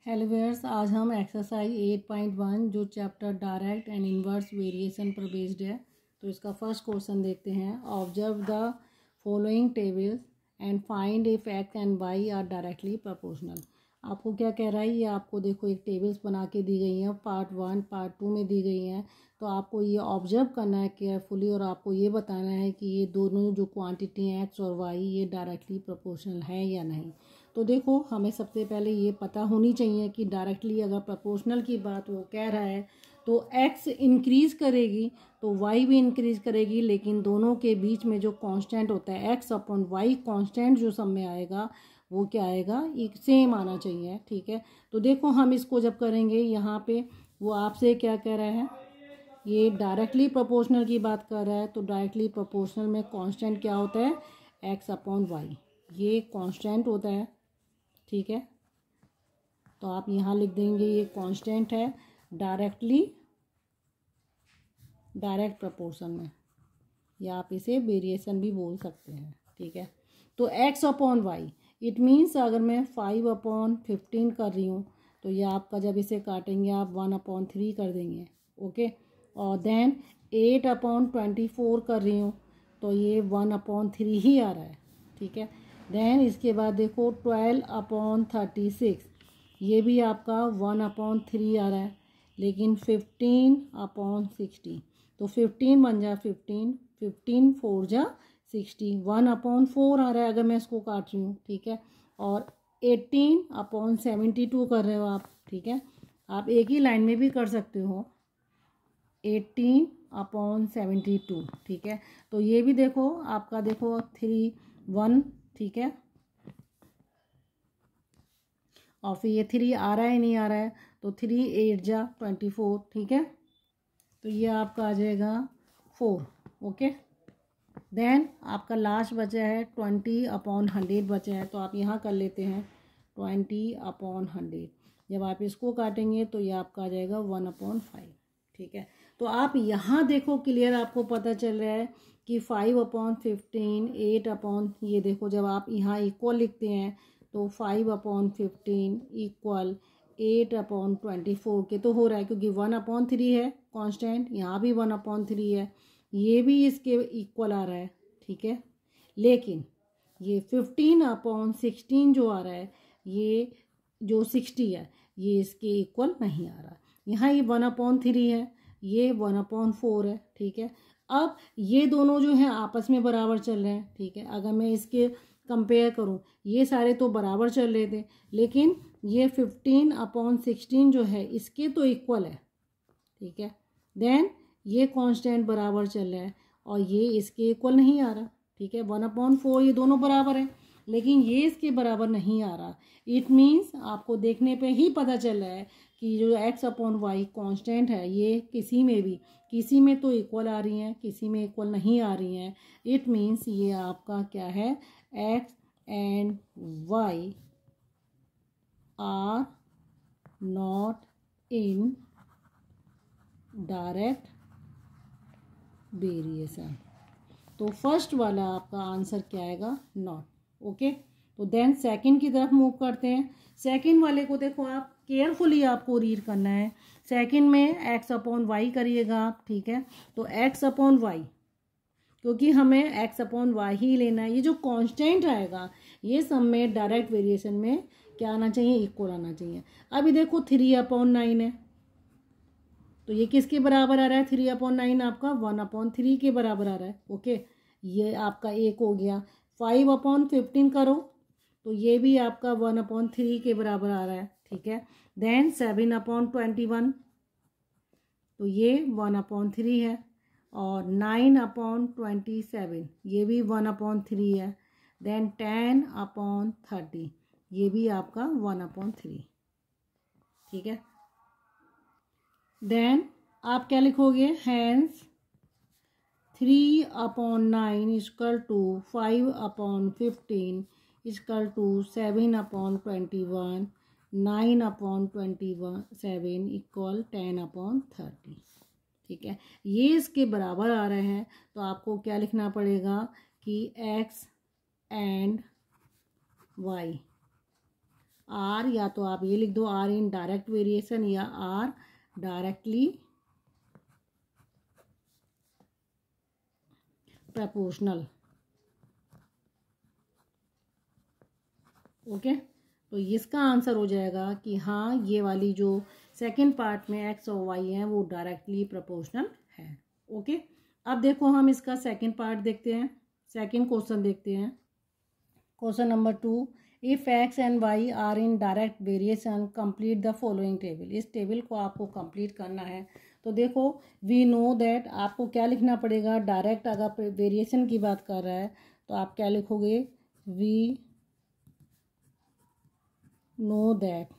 Hello viewers, आज हम exercise 8.1 जो chapter direct and inverse variation पर बेस्ड है, तो इसका फर्स्ट क्वेश्चन देखते हैं। Observe the following tables and find if x and y are directly proportional. आपको क्या कह रहा है, ये आपको देखो एक टेबल्स बना के दी गई हैं, पार्ट 1 पार्ट 2 में दी गई हैं। तो आपको ये ऑब्जर्व करना है केयरफुली और आपको ये बताना है कि ये दोनों जो क्वांटिटी हैं एक्स और वाई ये डायरेक्टली प्रोपोर्शनल है या नहीं। तो देखो, हमें सबसे पहले ये पता होनी चाहिए कि डायरेक्टली अगर प्रोपोर्शनल की बात वो कह रहा है तो x इंक्रीज़ करेगी तो y भी इंक्रीज़ करेगी, लेकिन दोनों के बीच में जो कांस्टेंट होता है x अपॉन वाई, कांस्टेंट जो सब में आएगा वो क्या आएगा, एक सेम आना चाहिए। ठीक है, तो देखो हम इसको जब करेंगे यहाँ पे वो आपसे क्या कह रहा है, ये डायरेक्टली प्रोपोर्शनल की बात कर रहा है। तो डायरेक्टली प्रोपोर्शनल में कांस्टेंट क्या होता है, x अपॉन वाई, ये कांस्टेंट होता है। ठीक है, तो आप यहाँ लिख देंगे ये कांस्टेंट है डायरेक्ट प्रोपोर्शन में, या आप इसे वेरिएशन भी बोल सकते हैं। ठीक है, तो x upon why it means अगर मैं 5/15 कर रही हूँ तो ये आपका जब इसे काटेंगे आप 1/3 कर देंगे। ओके, और देन 8/24 कर रही हूँ तो ये 1/3 ही आ रहा है। ठीक है, देन इसके बाद देखो 12/36 ये भी आपका 1/3 आ रहा है, लेकिन 15/60 तो 15 बन जा 15 4 जा 60, 1/4 आ रहा है अगर मैं इसको काट रही हूँ। ठीक है, और 18/72 कर रहे हो आप। ठीक है, आप एक ही लाइन में भी कर सकते हो 18/72। ठीक है, तो ये भी देखो आपका देखो 3 1। ठीक है, और फिर ये 3 आ रहा है नहीं आ रहा है तो 3 8 जा 24। ठीक है, तो ये आपका आ जाएगा 4। ओके, देन आपका लास्ट बचा है 20/100 बचा है, तो आप यहाँ कर लेते हैं 20/100। जब आप इसको काटेंगे तो ये आपका आ जाएगा 1/5। ठीक है, तो आप यहाँ देखो क्लियर आपको पता चल रहा है कि 5/15 ये देखो जब आप यहाँ इक्वल लिखते हैं तो 5/15 इक्वल 8/24 के तो हो रहा है, क्योंकि 1/3 है कांस्टेंट, यहाँ भी 1/3 है, ये भी इसके इक्वल आ रहा है। ठीक है, लेकिन ये 15/16 जो आ रहा है, ये जो 60 है ये इसके इक्वल नहीं आ रहा। यहाँ ये 1/3 है, ये 1/4 है। ठीक है, अब ये दोनों जो है आपस में बराबर चल रहे हैं। ठीक है, अगर मैं इसके कंपेयर करूं, ये सारे तो बराबर चल रहे थे, लेकिन ये 15/16 जो है इसके तो इक्वल है। ठीक है, देन ये कांस्टेंट बराबर चल रहा है और ये इसके इक्वल नहीं आ रहा। ठीक है, 1/4 ये दोनों बराबर है, लेकिन ये इसके बराबर नहीं आ रहा। इट मीन्स आपको देखने पे ही पता चल रहा है कि जो x अपॉन वाई कांस्टेंट है ये किसी में तो इक्वल आ रही हैं, किसी में इक्वल नहीं आ रही हैं। इट मीन्स ये आपका क्या है, x and y are not in direct variation. तो फर्स्ट वाला आपका आंसर क्या आएगा, नॉट। ओके, तो देन सेकंड की तरफ मूव करते हैं। सेकंड वाले को देखो आप केयरफुली आपको रीड करना है। सेकंड में x अपॉन वाई करिएगा आप। ठीक है, तो x अपॉन वाई, क्योंकि हमें x अपॉन वाई ही लेना है। ये जो कांस्टेंट आएगा ये सब में डायरेक्ट वेरिएशन में क्या आना चाहिए, इक्वल आना चाहिए। अभी देखो 3/9 है, तो ये किसके बराबर आ रहा है, 3/9 आपका 1/3 के बराबर आ रहा है। ओके, ये आपका एक हो गया। 5/15 करो तो ये भी आपका 1/3 के बराबर आ रहा है। ठीक है, देन 7/21 तो ये 1/3 है, और 9/27 ये भी 1/3 है, देन 10/30 ये भी आपका 1/3। ठीक है, देन आप क्या लिखोगे, hence 3/9 equal to 5/15 equal to 7/21, 9/27 equal 10/30। ठीक है, ये इसके बराबर आ रहे हैं, तो आपको क्या लिखना पड़ेगा कि x एंड y आर, या तो आप ये लिख दो आर इन डायरेक्ट वेरिएशन या आर डायरेक्टली प्रोपोर्शनल। ओके, तो इसका आंसर हो जाएगा कि हाँ ये वाली जो सेकंड पार्ट में एक्स और वाई है वो डायरेक्टली प्रोपोर्शनल है। ओके, अब देखो हम इसका सेकंड पार्ट देखते हैं, सेकंड क्वेश्चन देखते हैं। Question number 2, if x and y are in direct variation complete the following table. इस टेबल को आपको कंप्लीट करना है। तो देखो वी नो दैट आपको क्या लिखना पड़ेगा, डायरेक्ट अगर वेरिएशन की बात कर रहा है तो आप क्या लिखोगे, we know that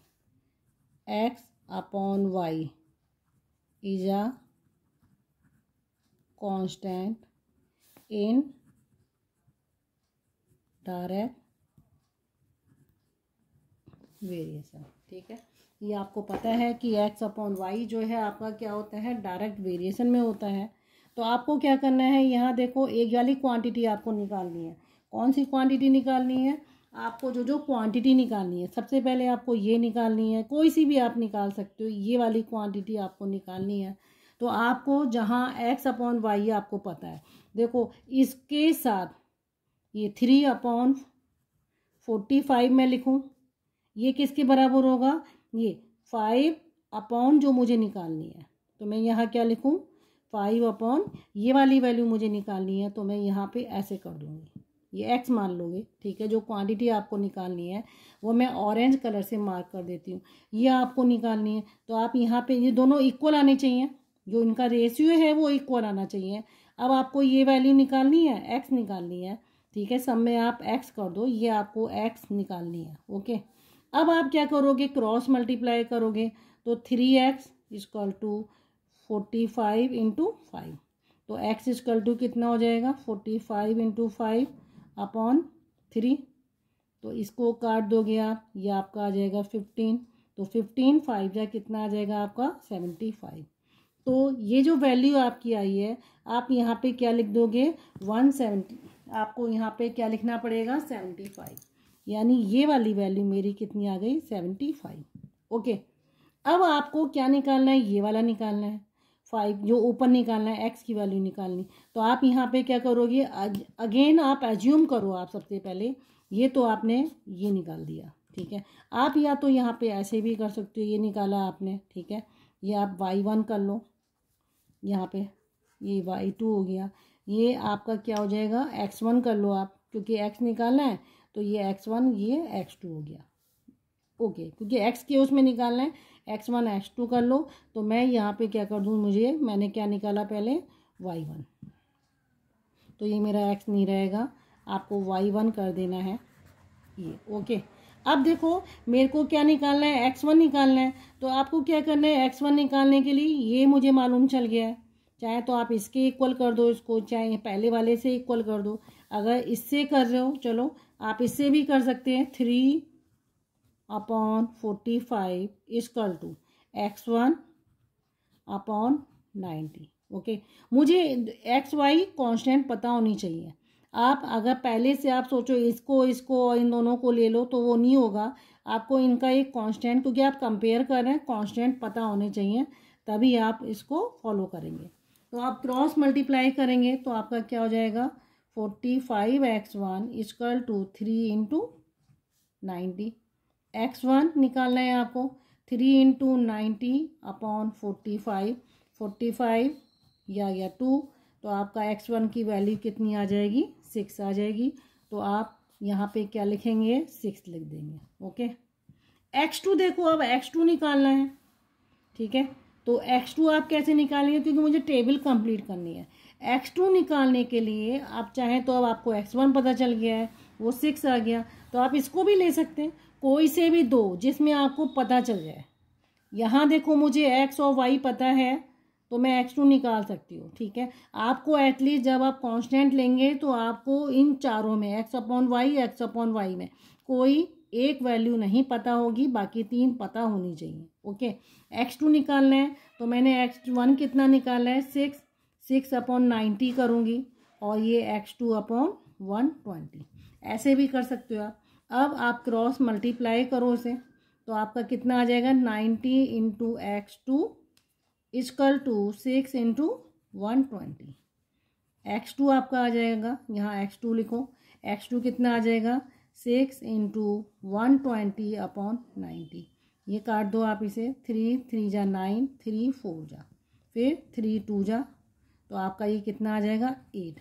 x upon y is a constant in direct variation. ठीक है, ये आपको पता है कि x अपॉन वाई जो है आपका क्या होता है, डायरेक्ट वेरिएशन में होता है। तो आपको क्या करना है, यहाँ देखो एक वाली क्वांटिटी आपको निकालनी है। कौन सी क्वांटिटी निकालनी है, आपको जो जो क्वांटिटी निकालनी है सबसे पहले आपको ये निकालनी है, कोई सी भी आप निकाल सकते हो, ये वाली क्वांटिटी आपको निकालनी है। तो आपको जहाँ x अपॉन वाई आपको पता है, देखो इसके साथ ये 3/45 में लिखूं, ये किसके बराबर होगा, ये 5 अपॉन जो मुझे निकालनी है, तो मैं यहाँ क्या लिखूं, 5 अपॉन ये वाली वैल्यू मुझे निकालनी है, तो मैं यहाँ पे ऐसे कर दूंगी, ये x मान लोगे। ठीक है, जो क्वांटिटी आपको निकालनी है वो मैं ऑरेंज कलर से मार्क कर देती हूँ, ये आपको निकालनी है। तो आप यहाँ पे ये दोनों इक्वल आने चाहिए, जो इनका रेशियो है वो इक्वल आना चाहिए। अब आपको ये वैल्यू निकालनी है, x निकालनी है। ठीक है, सब में आप x कर दो, ये आपको x निकालनी है। ओके, अब आप क्या करोगे, क्रॉस मल्टीप्लाई करोगे, तो 3x इक्वल टू 45 इंटू 5, तो x इक्वल टू कितना हो जाएगा, 45 इंटू 5 अपॉन 3। तो इसको काट दोगे आप, ये आपका आ जाएगा 15, तो 15 5 या कितना आ जाएगा आपका 75। तो ये जो वैल्यू आपकी आई है, आप यहाँ पे क्या लिख दोगे, 170, आपको यहाँ पे क्या लिखना पड़ेगा, 75, यानी ये वाली वैल्यू मेरी कितनी आ गई, 75। ओके, अब आपको क्या निकालना है, ये वाला निकालना है, 5 जो ऊपर निकालना है, x की वैल्यू निकालनी। तो आप यहाँ पे क्या करोगे, अगेन आप एज्यूम करो, आप सबसे पहले ये तो आपने ये निकाल दिया। ठीक है, आप या तो यहाँ पे ऐसे भी कर सकते हो, ये निकाला आपने। ठीक है, ये आप y1 कर लो, यहाँ पे ये y2 हो गया, ये आपका क्या हो जाएगा, x1 कर लो आप, क्योंकि x निकालना है, तो ये x1 ये x2 हो गया। ओके, क्योंकि x के उसमें निकालना है, x1 x2 कर लो। तो मैं यहाँ पे क्या कर दूँ, मैंने क्या निकाला पहले, y1, तो ये मेरा x नहीं रहेगा, आपको y1 कर देना है ये। ओके, अब देखो मेरे को क्या निकालना है, x1 निकालना है। तो आपको क्या करना है, x1 निकालने के लिए ये मुझे मालूम चल गया है, चाहे तो आप इसके इक्वल कर दो इसको, चाहे पहले वाले से इक्वल कर दो। अगर इससे कर रहे हो, चलो आप इससे भी कर सकते हैं, 3/45 equal to x1 upon 90। Okay, मुझे एक्स वाई कॉन्स्टेंट पता होनी चाहिए। आप अगर पहले से आप सोचो इसको और इन दोनों को ले लो, तो वो नहीं होगा। आपको इनका एक कांस्टेंट, क्योंकि आप कंपेयर कर रहे हैं, कांस्टेंट पता होने चाहिए, तभी आप इसको फॉलो करेंगे। तो आप क्रॉस मल्टीप्लाई करेंगे तो आपका क्या हो जाएगा, 45x1 equal to 3 into 90। x1 निकालना है आपको, 3 इंटू 90 अपॉन 45 या 2, तो आपका x1 की वैल्यू कितनी आ जाएगी, 6 आ जाएगी। तो आप यहाँ पे क्या लिखेंगे, 6 लिख देंगे। ओके, x2 देखो, अब x2 निकालना है। ठीक है, तो x2 आप कैसे निकालेंगे, क्योंकि मुझे टेबल कंप्लीट करनी है। x2 निकालने के लिए आप चाहें तो अब आपको x1 पता चल गया है, वो 6 आ गया, तो आप इसको भी ले सकते हैं, कोई से भी दो जिसमें आपको पता चल जाए। यहाँ देखो मुझे x और y पता है, तो मैं x2 निकाल सकती हूँ। ठीक है, आपको एटलीस्ट जब आप कांस्टेंट लेंगे तो आपको इन चारों में x अपॉन वाई में कोई एक वैल्यू नहीं पता होगी, बाकी 3 पता होनी चाहिए। ओके, x2 निकालना है, तो मैंने x1 कितना निकाला है, 6 अपॉन 90 करूँगी, और ये x2 अपॉन 120, ऐसे भी कर सकते हो आप। अब आप क्रॉस मल्टीप्लाई करो इसे, तो आपका कितना आ जाएगा 90 into x2 equal to 6 into 120। x2 आपका आ जाएगा, यहाँ x2 लिखो, x2 कितना आ जाएगा 6 इंटू 120 अपॉन 90। ये काट दो आप इसे, 3 3 जा 9, 3 4 जा, फिर 3 2 जा, तो आपका ये कितना आ जाएगा 8।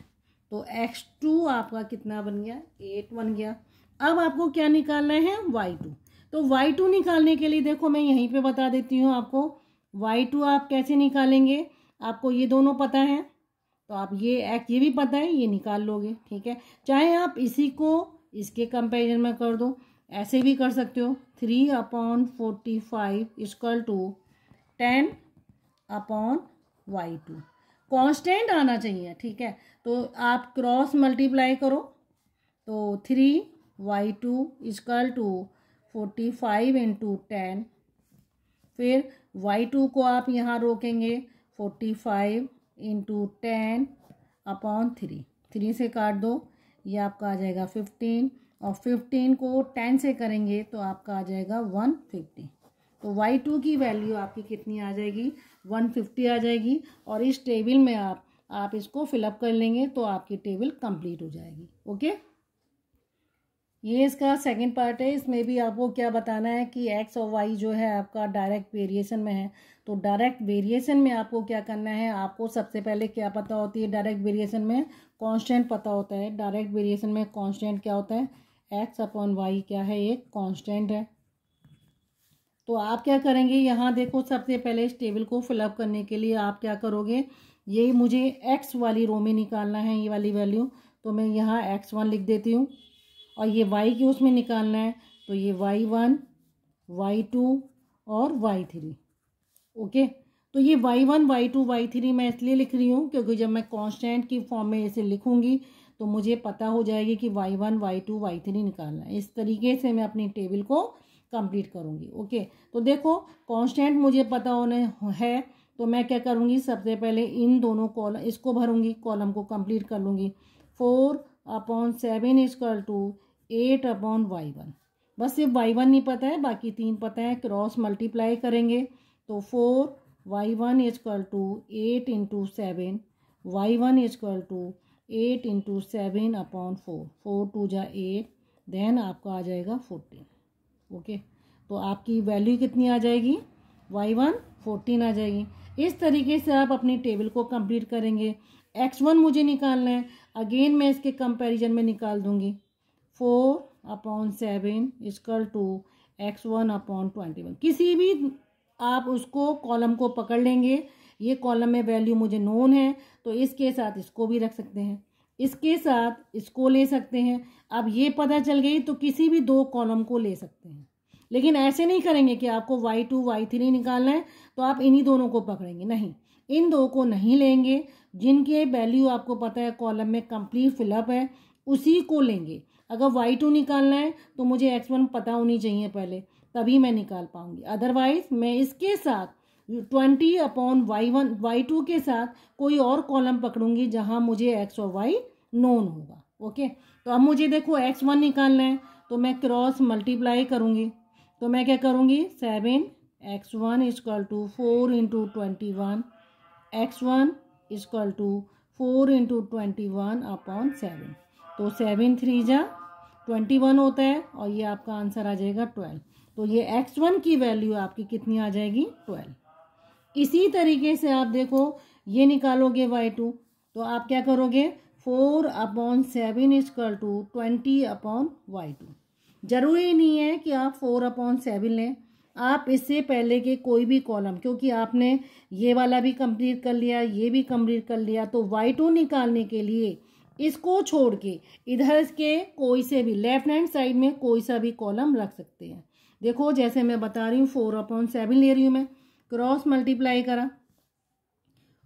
तो x2 आपका कितना बन गया 8 बन गया। अब आपको क्या निकालना है y2। तो y2 निकालने के लिए देखो मैं यहीं पे बता देती हूँ आपको, y2 आप कैसे निकालेंगे। आपको ये दोनों पता है, तो आप ये भी पता है, ये निकाल लोगे, ठीक है। चाहे आप इसी को इसके कंपैरिजन में कर दो, ऐसे भी कर सकते हो। 3/45 equal to 10 upon y2। Constant आना चाहिए, ठीक है। तो आप क्रॉस मल्टीप्लाई करो, तो 3y2 इक्वल टू 45 इंटू 10, फिर y2 को आप यहाँ रोकेंगे 45 इंटू 10 अपॉन 3 से काट दो, ये आपका आ जाएगा 15, और 15 को 10 से करेंगे तो आपका आ जाएगा 150। तो y2 की वैल्यू आपकी कितनी आ जाएगी 150 आ जाएगी। और इस टेबल में आप इसको फिलअप कर लेंगे तो आपकी टेबल कंप्लीट हो जाएगी। ओके, ये इसका सेकंड पार्ट है। इसमें भी आपको क्या बताना है कि x और y जो है आपका डायरेक्ट वेरिएशन में है। तो डायरेक्ट वेरिएशन में आपको क्या करना है, आपको सबसे पहले क्या पता होती है, डायरेक्ट वेरिएशन में कांस्टेंट पता होता है। डायरेक्ट वेरिएशन में कांस्टेंट क्या होता है, x अपॉन वाई क्या है, एक कांस्टेंट है। तो आप क्या करेंगे, यहाँ देखो सबसे पहले इस टेबल को फिलअप करने के लिए आप क्या करोगे, ये मुझे x वाली रो में निकालना है, ये वाली वैल्यू, तो मैं यहाँ x1 लिख देती हूँ। और ये y की उसमें निकालना है, तो ये y1 y2 और y3। ओके, तो ये y1 y2 y3 मैं इसलिए लिख रही हूँ क्योंकि जब मैं कांस्टेंट की फॉर्म में इसे लिखूंगी तो मुझे पता हो जाएगी कि y1 y2 y3 निकालना है। इस तरीके से मैं अपनी टेबल को कंप्लीट करूँगी। ओके, तो देखो कांस्टेंट मुझे पता होने है, तो मैं क्या करूँगी, सबसे पहले इन दोनों कॉलम इसको भरूँगी, कॉलम को कंप्लीट कर लूँगी। 4/7 इक्वल टू 8 अपॉन y1। बस सिर्फ y1 नहीं पता है, बाकी 3 पता है। क्रॉस मल्टीप्लाई करेंगे तो 4y1 equal to 8 into 7, y1 equal to 8 into 7 upon 4, 4 2 जा 8, देन आपका आ जाएगा 14। ओके, तो आपकी वैल्यू कितनी आ जाएगी, y1 14 आ जाएगी। इस तरीके से आप अपनी टेबल को कंप्लीट करेंगे। x1 मुझे निकालना है, अगेन मैं इसके कंपैरिजन में निकाल दूंगी। 4/7 इक्वल टू x1 अपॉन 21। किसी भी आप उसको कॉलम को पकड़ लेंगे, ये कॉलम में वैल्यू मुझे नोन है तो इसके साथ इसको भी रख सकते हैं, इसके साथ इसको ले सकते हैं। अब ये पता चल गई तो किसी भी 2 कॉलम को ले सकते हैं, लेकिन ऐसे नहीं करेंगे कि आपको y2 y3 निकालना है तो आप इन्हीं दोनों को पकड़ेंगे, नहीं, इन 2 को नहीं लेंगे। जिनके वैल्यू आपको पता है कॉलम में कंप्लीट फिलअप है उसी को लेंगे। अगर y2 निकालना है तो मुझे x1 पता होनी चाहिए पहले, तभी मैं निकाल पाऊंगी। अदरवाइज मैं इसके साथ 20 अपॉन y1 y2 के साथ कोई और कॉलम पकड़ूंगी जहां मुझे x और y नोन होगा। ओके, तो अब मुझे देखो x1 निकालना है तो मैं क्रॉस मल्टीप्लाई करूंगी। तो मैं क्या करूंगी, 7x1 equal to 4 into 21, x1 equal to 4 into 21 upon 7। तो 7 3 जा 21 होता है और ये आपका आंसर आ जाएगा 12। तो ये x1 की वैल्यू आपकी कितनी आ जाएगी, 12। इसी तरीके से आप देखो ये निकालोगे y2, तो आप क्या करोगे, 4/7 इक्वल टू 20 अपॉन y2। जरूरी नहीं है कि आप 4/7 लें, आप इससे पहले के कोई भी कॉलम, क्योंकि आपने ये वाला भी कंप्लीट कर लिया, ये भी कंप्लीट कर लिया, तो y2 निकालने के लिए इसको छोड़ के इधर के कोई से भी लेफ्ट हैंड साइड में कोई सा भी कॉलम रख सकते हैं। देखो जैसे मैं बता रही हूँ 4/7 ले रही हूँ मैं, क्रॉस मल्टीप्लाई करा,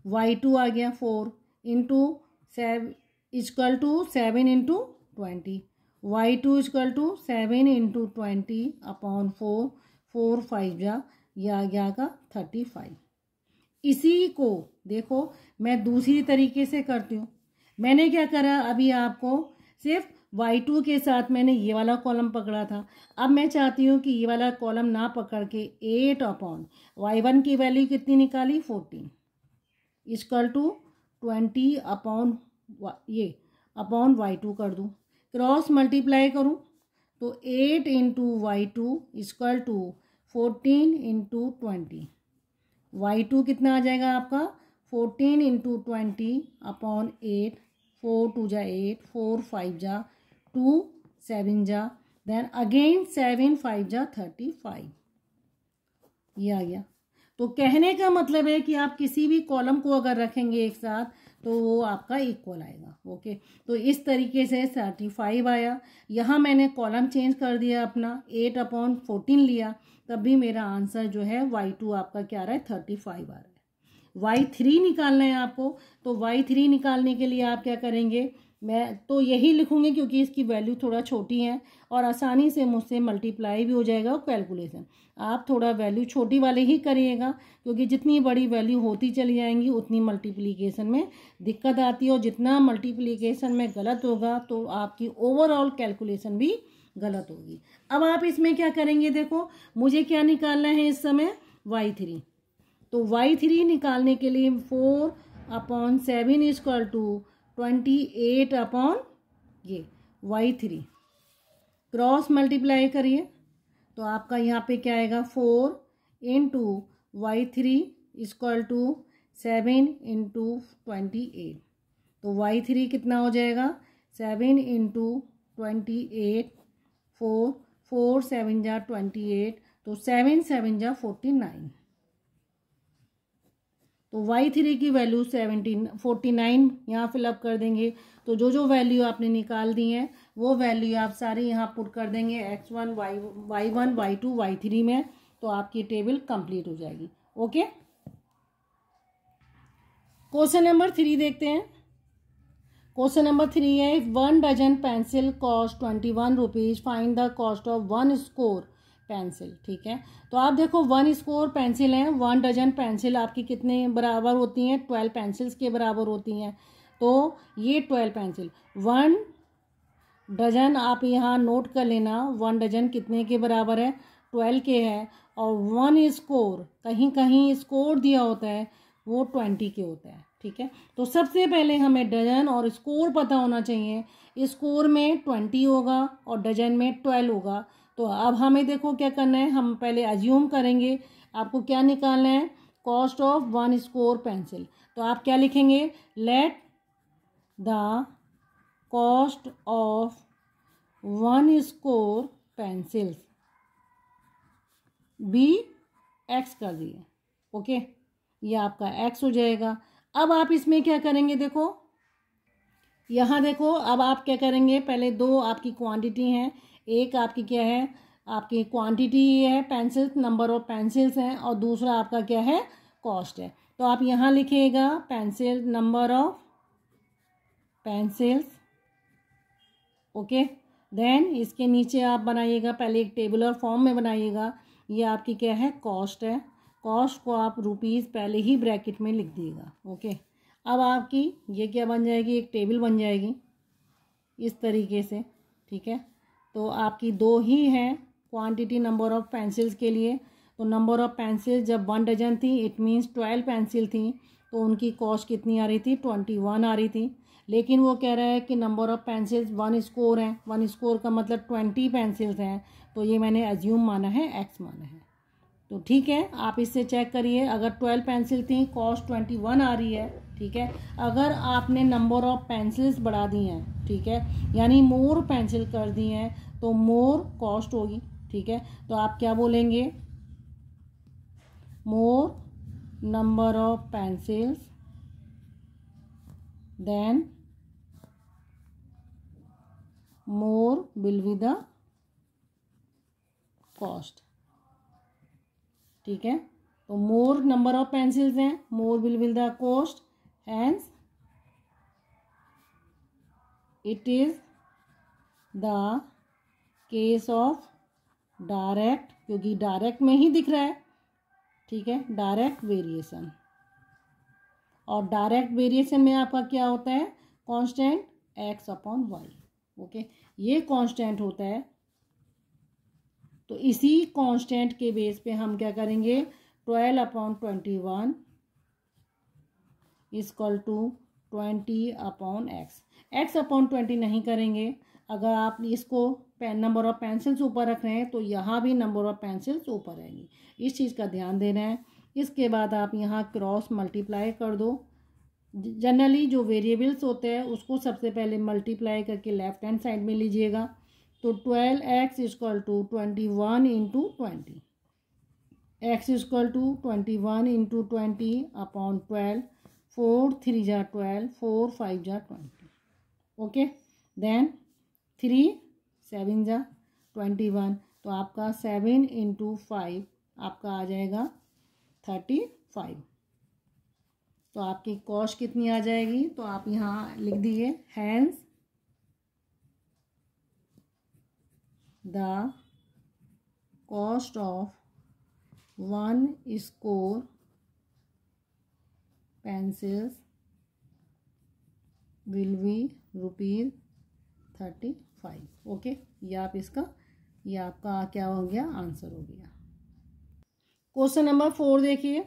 y2 आ गया 4 into 7 equal to 7 into 20, y2 equal to 7 into 20 upon 4, 4 5 जा, यह आ गया का 35। इसी को देखो मैं दूसरी तरीके से करती हूँ। मैंने क्या करा, अभी आपको सिर्फ y2 के साथ मैंने ये वाला कॉलम पकड़ा था। अब मैं चाहती हूँ कि ये वाला कॉलम ना पकड़ के 8 अपॉन y1 की वैल्यू कितनी निकाली 14 इक्वल टू 20 अपॉन ये अपॉन y2 कर दूँ, क्रॉस मल्टीप्लाई करूँ तो 8 into y2 equal to 14 into 20। y2 कितना आ जाएगा आपका 14 इंटू 20 अपॉन 8, 4 2 जा 8, 4 5 जा 2, 7 जा, देन अगेन 7 5 जा 35, ये आ गया। तो कहने का मतलब है कि आप किसी भी कॉलम को अगर रखेंगे एक साथ तो वो आपका इक्वल आएगा। ओके, तो इस तरीके से 35 आया। यहाँ मैंने कॉलम चेंज कर दिया अपना, 8 अपॉन 14 लिया, तब भी मेरा आंसर जो है y2 आपका क्या आ रहा है 35 आ रहा है। y3 निकालना है आपको, तो y3 निकालने के लिए आप क्या करेंगे, मैं तो यही लिखूंगी क्योंकि इसकी वैल्यू थोड़ा छोटी है और आसानी से मुझसे मल्टीप्लाई भी हो जाएगा और कैलकुलेशन। आप थोड़ा वैल्यू छोटी वाले ही करिएगा क्योंकि जितनी बड़ी वैल्यू होती चली जाएंगी उतनी मल्टीप्लिकेशन में दिक्कत आती है और जितना मल्टीप्लिकेशन में गलत होगा तो आपकी ओवरऑल कैलकुलेशन भी गलत होगी। अब आप इसमें क्या करेंगे, देखो मुझे क्या निकालना है इस समय y3, तो y3 निकालने के लिए 4 अपॉन 7 इक्वल टू 28 अपॉन ये y3, क्रॉस मल्टीप्लाई करिए तो आपका यहाँ पे क्या आएगा 4 into y3 equal to 7 into 28, तो y3 कितना हो जाएगा 7 इंटू 28, 4 4 7 जा 28, तो 7 7 जा 49, तो y3 की वैल्यू 49 यहाँ फिलअप कर देंगे। तो जो जो वैल्यू आपने निकाल दी है वो वैल्यू आप सारी यहाँ पुट कर देंगे x1 y1 y2 y3 में, तो आपकी टेबल कंप्लीट हो जाएगी। ओके, क्वेश्चन नंबर 3 देखते हैं। क्वेश्चन नंबर 3 है, 1 dozen pencil cost 21 rupees, find the cost of 1 score pencil. ठीक है, तो आप देखो 1 स्कोर पेंसिल है, 1 डजन पेंसिल आपकी कितने बराबर होती हैं 12 पेंसिल्स के बराबर होती हैं। तो ये 12 पेंसिल 1 डजन आप यहाँ नोट कर लेना, 1 डजन कितने के बराबर है 12 के है, और 1 स्कोर कहीं कहीं स्कोर दिया होता है वो 20 के होता है। ठीक है, तो सबसे पहले हमें डजन और स्कोर पता होना चाहिए। स्कोर में 20 होगा और डजन में 12 होगा। तो अब हमें देखो क्या करना है, हम पहले अज्यूम करेंगे। आपको क्या निकालना है, कॉस्ट ऑफ 1 स्कोर पेंसिल। तो आप क्या लिखेंगे, let the cost of 1 score pencils be x कर दिए। ओके, ये आपका एक्स हो जाएगा। अब आप इसमें क्या करेंगे, देखो यहाँ देखो, अब आप क्या करेंगे, पहले दो आपकी क्वांटिटी हैं, एक आपकी क्या है, आपकी क्वांटिटी है पेंसिल्स, नंबर ऑफ पेंसिल्स हैं, और दूसरा आपका क्या है कॉस्ट है। तो आप यहाँ लिखिएगा pencil, number of pencils. Okay, then इसके नीचे आप बनाइएगा, पहले एक टेबुलर फॉर्म में बनाइएगा। ये आपकी क्या है कॉस्ट है, कॉस्ट को आप रुपीज़ पहले ही ब्रैकेट में लिख दिएगा। ओके, अब आपकी ये क्या बन जाएगी, एक टेबल बन जाएगी इस तरीके से। ठीक है, तो आपकी दो ही हैं क्वांटिटी नंबर ऑफ पेंसिल्स के लिए। तो नंबर ऑफ पेंसिल्स जब 1 डजन थी, इट मीन्स 12 पेंसिल थी, तो उनकी कॉस्ट कितनी आ रही थी 21 आ रही थी। लेकिन वो कह रहा है कि नंबर ऑफ पेंसिल्स 1 स्कोर हैं, 1 स्कोर का मतलब 20 पेंसिल्स हैं, तो ये मैंने एज्यूम माना है, एक्स माना है। तो ठीक है, आप इससे चेक करिए, अगर 12 पेंसिल थी कॉस्ट 21 आ रही है। ठीक है, अगर आपने नंबर ऑफ पेंसिल्स बढ़ा दी हैं, ठीक है, यानी मोर पेंसिल कर दी हैं, तो मोर कॉस्ट होगी। ठीक है, तो आप क्या बोलेंगे, more number of pencils then more will be the cost. ठीक है, तो मोर नंबर ऑफ पेंसिल्स हैं, more will be the cost, hence it is the case of direct, क्योंकि डायरेक्ट में ही दिख रहा है। ठीक है, डायरेक्ट वेरिएशन, और डायरेक्ट वेरिएशन में आपका क्या होता है constant x upon y. Okay, ये कांस्टेंट होता है। तो इसी कांस्टेंट के बेस पे हम क्या करेंगे, 12/21 इक्वल टू 20/x। x/20 नहीं करेंगे। अगर आप इसको नंबर ऑफ पेंसिल्स ऊपर रख रहे हैं तो यहाँ भी नंबर ऑफ पेंसिल्स ऊपर रहेंगी, इस चीज़ का ध्यान देना है। इसके बाद आप यहाँ क्रॉस मल्टीप्लाई कर दो। जनरली जो वेरिएबल्स होते हैं उसको सबसे पहले मल्टीप्लाई करके लेफ्ट हैंड साइड में लीजिएगा। तो 12x equal to 21 into 20, x equal to 21 into 20/12, 4 3 जा 12, 4 5 जा 20। ओके, देन 3 7 जा 21, तो आपका 7 इंटू 5 आपका आ जाएगा 35। तो आपकी कॉस्ट कितनी आ जाएगी, तो आप यहाँ लिख दीजिए hence the cost of 1 score pencils will be ₹35। Okay, ये आप इसका, ये आपका क्या हो गया, आंसर हो गया। क्वेश्चन नंबर 4 देखिए।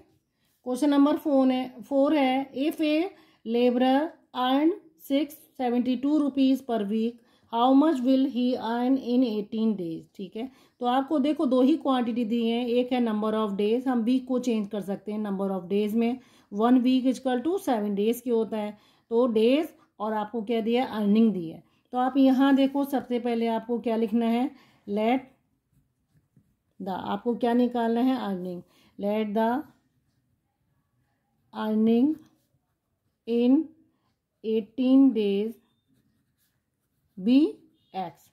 क्वेश्चन नंबर 4 है if A labourer earn ₹672 per week, how much will he earn in 18 days. ठीक है, तो आपको देखो दो ही क्वांटिटी दी है, एक है नंबर ऑफ डेज, हम वीक को चेंज कर सकते हैं नंबर ऑफ डेज में। 1 वीक इक्वल टू 7 डेज की होता है, तो डेज और आपको क्या दिया, अर्निंग दी है। तो आप यहाँ देखो सबसे पहले आपको क्या लिखना है, लेट द, आपको क्या निकालना है, earning. Let the earning in 18 days be x.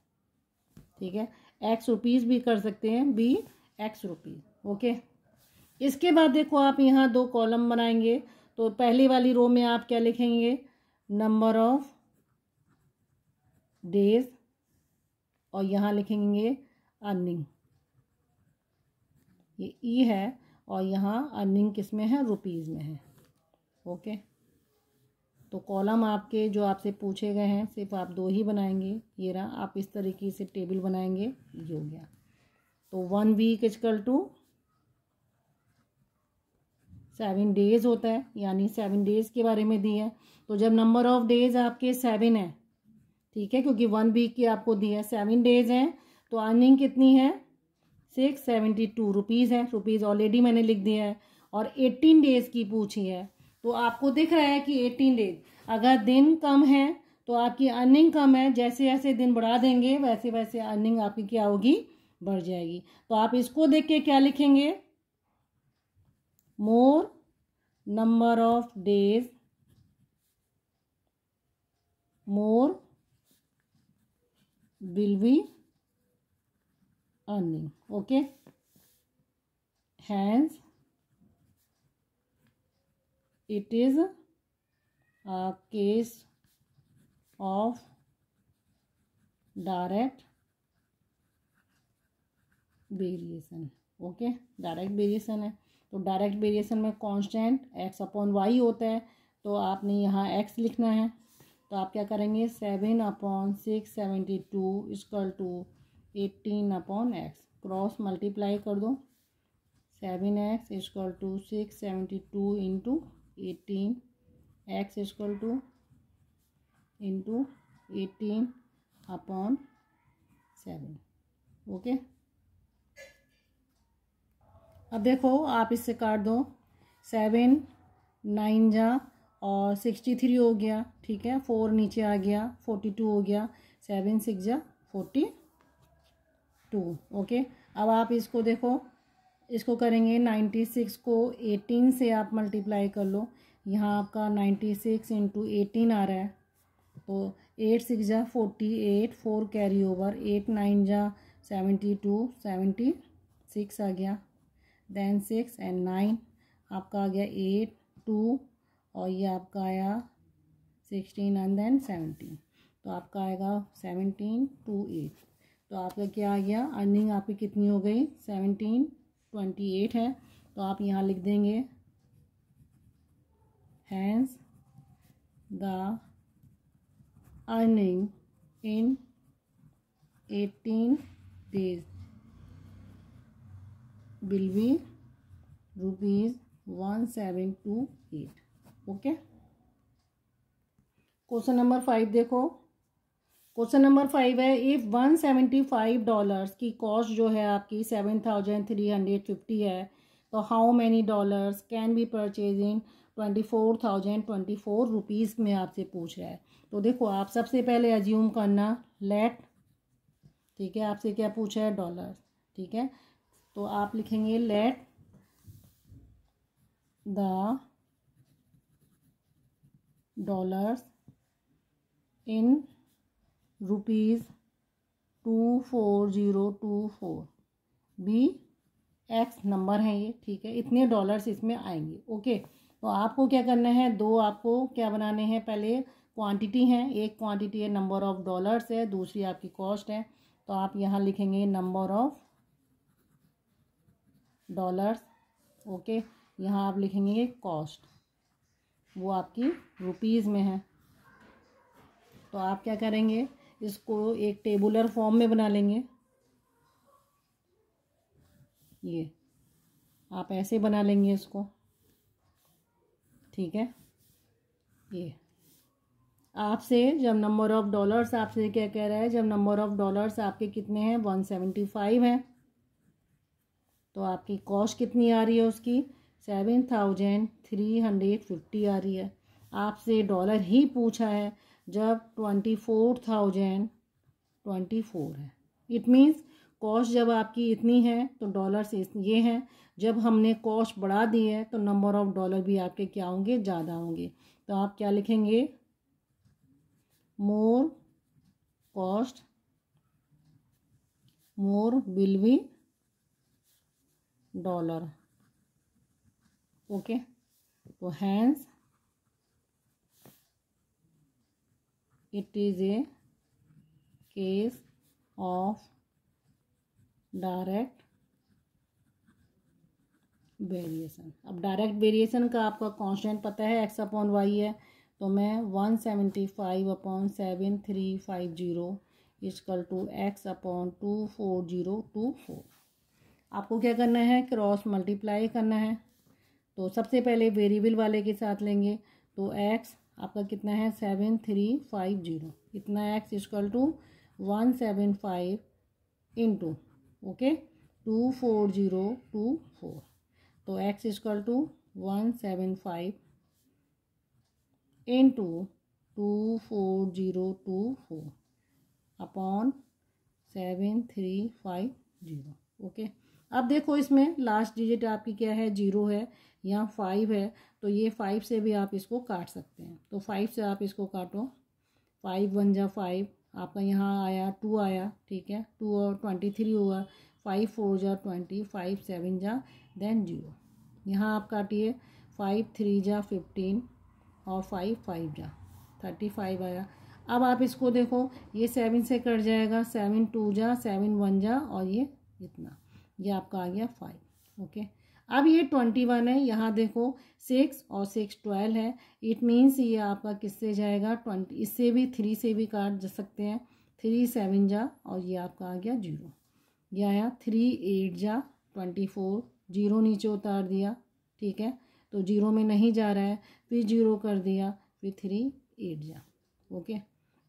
ठीक है, एक्स रुपीज़ भी कर सकते हैं, बी एक्स रुपीज़। ओके, इसके बाद देखो आप यहाँ दो कॉलम बनाएंगे। तो पहली वाली रो में आप क्या लिखेंगे, नंबर ऑफ डेज, और यहाँ लिखेंगे अर्निंग, ये ई है, और यहाँ अर्निंग किस में है, रुपीज़ में है। ओके, तो कॉलम आपके जो आपसे पूछे गए हैं सिर्फ आप दो ही बनाएंगे। ये रहा, आप इस तरीके से टेबल बनाएंगे, ये हो गया। तो 1 वीक इक्वल टू 7 डेज होता है, यानी 7 डेज के बारे में दी है। तो जब नंबर ऑफ डेज आपके 7 है, ठीक है, क्योंकि 1 वीक की आपको दी है, 7 डेज हैं, तो अर्निंग कितनी है, ₹672 है। रुपीज़ ऑलरेडी मैंने लिख दिया है, और 18 डेज की पूछी है। तो आपको दिख रहा है कि 18 डेज, अगर दिन कम है तो आपकी अर्निंग कम है, जैसे जैसे दिन बढ़ा देंगे वैसे वैसे अर्निंग आपकी क्या होगी, बढ़ जाएगी। तो आप इसको देख के क्या लिखेंगे, मोर number of days, more will be earning. Okay, hence it is a case of direct variation. Okay, direct variation है, तो डायरेक्ट वेरिएशन में कांस्टेंट x/y होता है, तो आपने यहाँ x लिखना है। तो आप क्या करेंगे, 7/672 equal to 18/x, cross multiply कर दो। 7x equal to 672 into 18, x equal to into 18/7। Okay, अब देखो आप इससे काट दो, 7 9 जा और 63 हो गया। ठीक है, 4 नीचे आ गया, 42 हो गया, 7 6 जा 42। ओके, अब आप इसको देखो, इसको करेंगे 96 को 18 से आप मल्टीप्लाई कर लो। यहाँ आपका 96 इंटू 18 आ रहा है, तो 8 6 जा 48, 4 कैरी ओवर, 8 9 जा 72, 76 आ गया। देन 6 एंड 9 आपका आ गया 8 2, और ये आपका आया 16 एंड देन 17, तो आपका आएगा 17 2 8। तो आपका क्या आ गया, अर्निंग आपकी कितनी हो गई, 1728 है। तो आप यहाँ लिख देंगे hence the earning in 18 days will be rupees 1728. Okay, question number 5 देखो। क्वेश्चन नंबर 5 है, इफ़ $175 की कॉस्ट जो है आपकी 7350 है, तो how many dollars can be purchase in 24,024 rupees में आपसे पूछ रहा है। तो देखो आप सबसे पहले अज्यूम करना लेट, ठीक है, आपसे क्या पूछा है, डॉलर, ठीक है, तो आप लिखेंगे let the dollars in rupees 24024 be x number है ये, ठीक है, इतने डॉलर्स इसमें आएंगे। ओके, तो आपको क्या करना है, दो आपको क्या बनाने हैं, पहले क्वांटिटी है, एक क्वांटिटी है नंबर ऑफ डॉलर्स है, दूसरी आपकी कॉस्ट है। तो आप यहाँ लिखेंगे नंबर ऑफ डॉलर्स, ओके, यहाँ आप लिखेंगे कॉस्ट, वो आपकी रुपीज़ में है। तो आप क्या करेंगे, इसको एक टेबुलर फॉर्म में बना लेंगे, ये आप ऐसे बना लेंगे इसको, ठीक है। ये आपसे जब नंबर ऑफ डॉलर्स आपसे क्या कह रहा है, जब नंबर ऑफ डॉलर्स आपके कितने हैं 175 हैं, तो आपकी कॉस्ट कितनी आ रही है उसकी 7350 आ रही है। आपसे डॉलर ही पूछा है जब 24,024 है, इट मीन्स कॉस्ट जब आपकी इतनी है तो डॉलर से ये हैं, जब हमने कॉस्ट बढ़ा दी है तो नंबर ऑफ डॉलर भी आपके क्या होंगे, ज़्यादा होंगे। तो आप क्या लिखेंगे, more cost more will be dollar, okay. तो hence it is a case of direct variation. अब डायरेक्ट वेरिएशन का आपका कांस्टेंट पता है एक्स अपॉन वाई है, तो मैं 175/7350 इक्वल टू एक्स अपॉन 24024। आपको क्या करना है, क्रॉस मल्टीप्लाई करना है। तो सबसे पहले वेरिएबल वाले के साथ लेंगे, तो एक्स आपका कितना है 7350, इतना x equal to 175 into okay 24024, तो x equal to 175 into 24024 upon 7350, okay. अब देखो इसमें लास्ट डिजिट आपकी क्या है, 0 है, यहाँ 5 है, तो ये 5 से भी आप इसको काट सकते हैं। तो 5 से आप इसको काटो, 5 1 जा 5, आपका यहाँ आया 2 आया, ठीक है, 2 और 23 हुआ, 5 4 जा 20, 5 7 जा देन 0, यहाँ आप काटिए 5 3 जा 15 और 5 5 जा 35 आया। अब आप इसको देखो, ये 7 से कट जाएगा, 7 2 जा 7 1 जा और ये इतना, ये आपका आ गया 5, ओके। अब ये 21 है, यहाँ देखो 6 और 6 12 है, इट मीन्स ये आपका किससे जाएगा 20, इससे भी 3 से भी काट जा सकते हैं, 3 7 जा और ये आपका आ गया 0, ये आया 3 8 जा 24, 0 नीचे उतार दिया, ठीक है, तो 0 में नहीं जा रहा है, फिर 0 कर दिया, फिर 3 8 जा, ओके।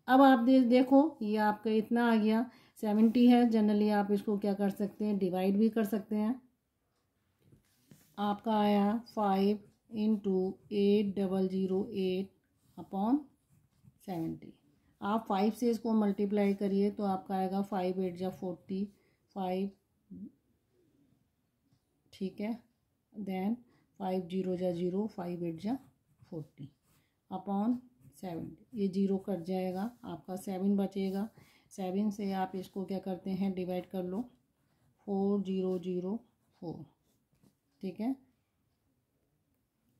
अब आप देखो ये आपका इतना आ गया 70 है, जनरली आप इसको क्या कर सकते हैं, डिवाइड भी कर सकते हैं। आपका आया 5 इंटू 8008 अपॉन 70, आप 5 से इसको मल्टीप्लाई करिए तो आपका आएगा 5 8 जा 40, 5, ठीक है, देन 5 0 जा 0, 5 8 जा 40 अपॉन 70, ये 0 कट जाएगा, आपका 7 बचेगा, 7 से आप इसको क्या करते हैं, डिवाइड कर लो, 4004, ठीक है।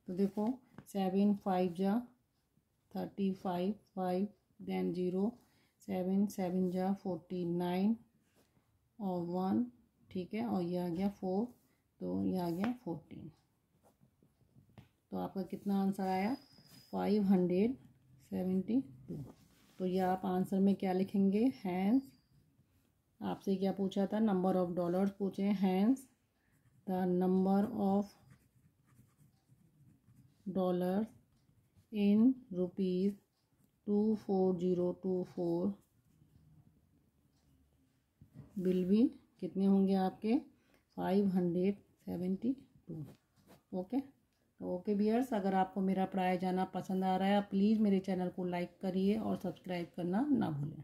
तो देखो 7 5 जा 35, 5 देन 0, 7 7 जा 49 और 1, ठीक है, और ये आ गया 4, तो ये आ गया 14, तो आपका कितना आंसर आया 572। तो ये आप आंसर में क्या लिखेंगे, हैंस। आपसे क्या पूछा था, नंबर ऑफ डॉलर्स पूछे, hence the number of dollars in rupees 24024 will भी कितने होंगे आपके, 572। ओके। तो ओके बियर्स, अगर आपको मेरा पढ़ाया जाना पसंद आ रहा है, प्लीज़ मेरे चैनल को लाइक करिए और सब्सक्राइब करना ना भूलें।